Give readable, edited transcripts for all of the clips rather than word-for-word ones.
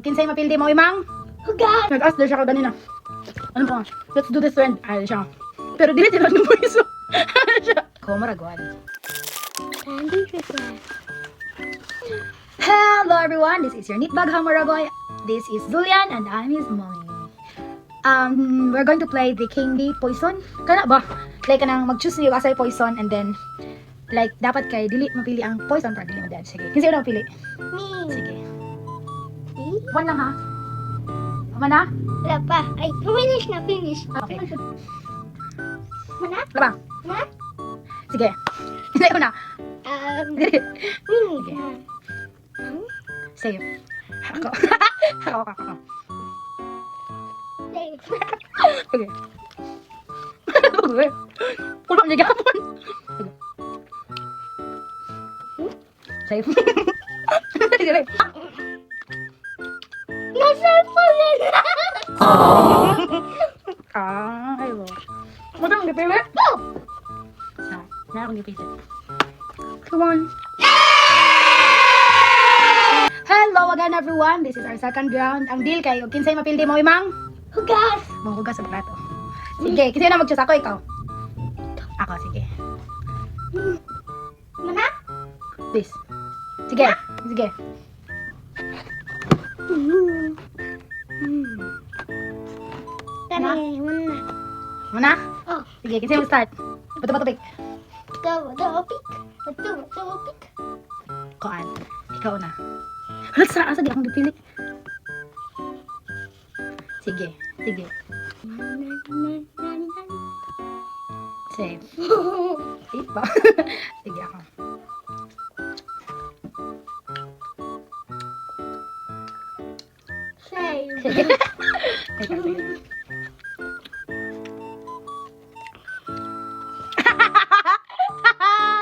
Kung kinsay mapildi mo imang hugas. Nag-ask daw siya kanina. Ano pa? Let's do this friend. Ay siya. Pero dili tila ng voice. Ano siya? Ko maragwan. Hello everyone, this is your Neat Bag Hamaragoy. This is Julian and I'm his mommy. We're going to play the candy poison. Kana ba? Like kanang mag-choose niyo asay poison and then like dapat kay dili mapili ang poison para dili madad. Sige. Kinsa una mapili? Me. Sige. Me? One lang ha. Tama na? Wala pa. Ay, finish na, finish. Okay. Mana? Wala ba? Na? Sige. Kinsa una? Finish Sige. na. Save. Ako. Ako. Save. Okay. Ulang niya gapon. Sige. Save. Sige. Na-cellphone na na. Ayaw. Mata ang gipili? Go! Na akong gipili. Come on. Hello again everyone. This is our second round. Ang deal kay kinsay mapildi mo imang Hugas! manghugas sa plato. Sige, kasi na mag-choose ako ikaw. Ako, sige. Mana? Please. Sige. Sige. Tari, mana? Muna? Oh, Sige, kasi mo start. Bato-bato pick. tawapik. Tawapik. Koan. Ikaw na. Wala sa asa, di akong dipili. Sige. Sige. Save. Iba. Sige ako. Save. Sige. Teka, sige.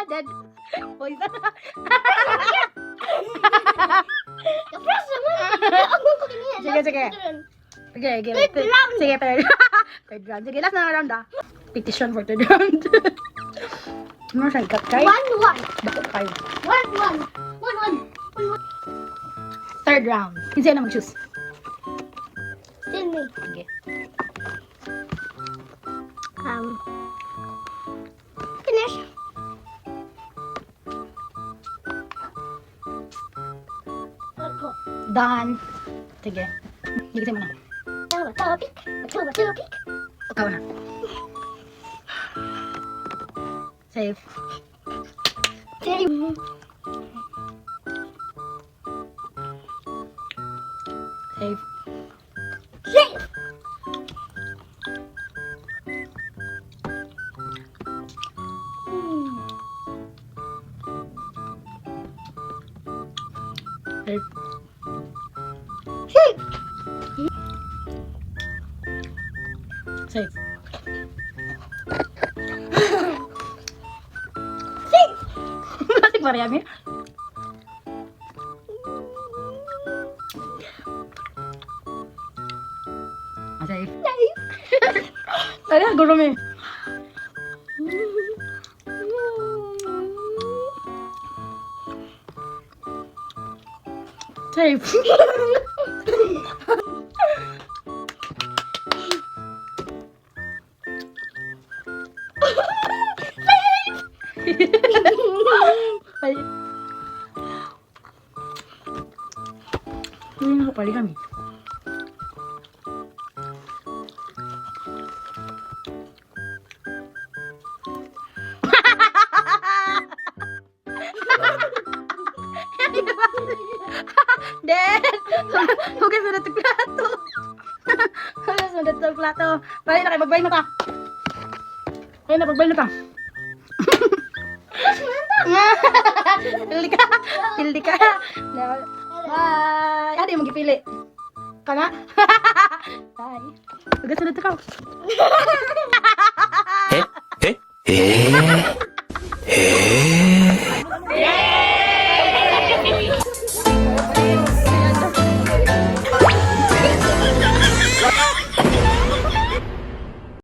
Dead. Poison. Kapras naman. Ako ko niya. Sige, sige. Sige, sige. Third round. Sige, third. Third round. Sige, last na round ah. Petition for third round. Ano siya, ikat kay? 1-1. Bakit kayo? 1-1. 1-1. Third round. Kinsay na mag-choose. Still me. Sige. Finish. Ako. Done. Sige. Hindi kasi mo na. Tawapik. Tawapik. Ikaw na. Save. Save. Save. Save. Save. Save. Save. Save. Lasik marami. Save. Ay, gulo mo eh. Save. Ay. Hindi na kapali kami. Dad! Hugas na natong plato. Hugas na natong plato. Balik na kayo, magbay na ka. Balik na, magbay na ka. Pildi ka. Pildi ka. Bye. Ano yung magipili? Ka na? Bye. Hugas na natong ka. Eh?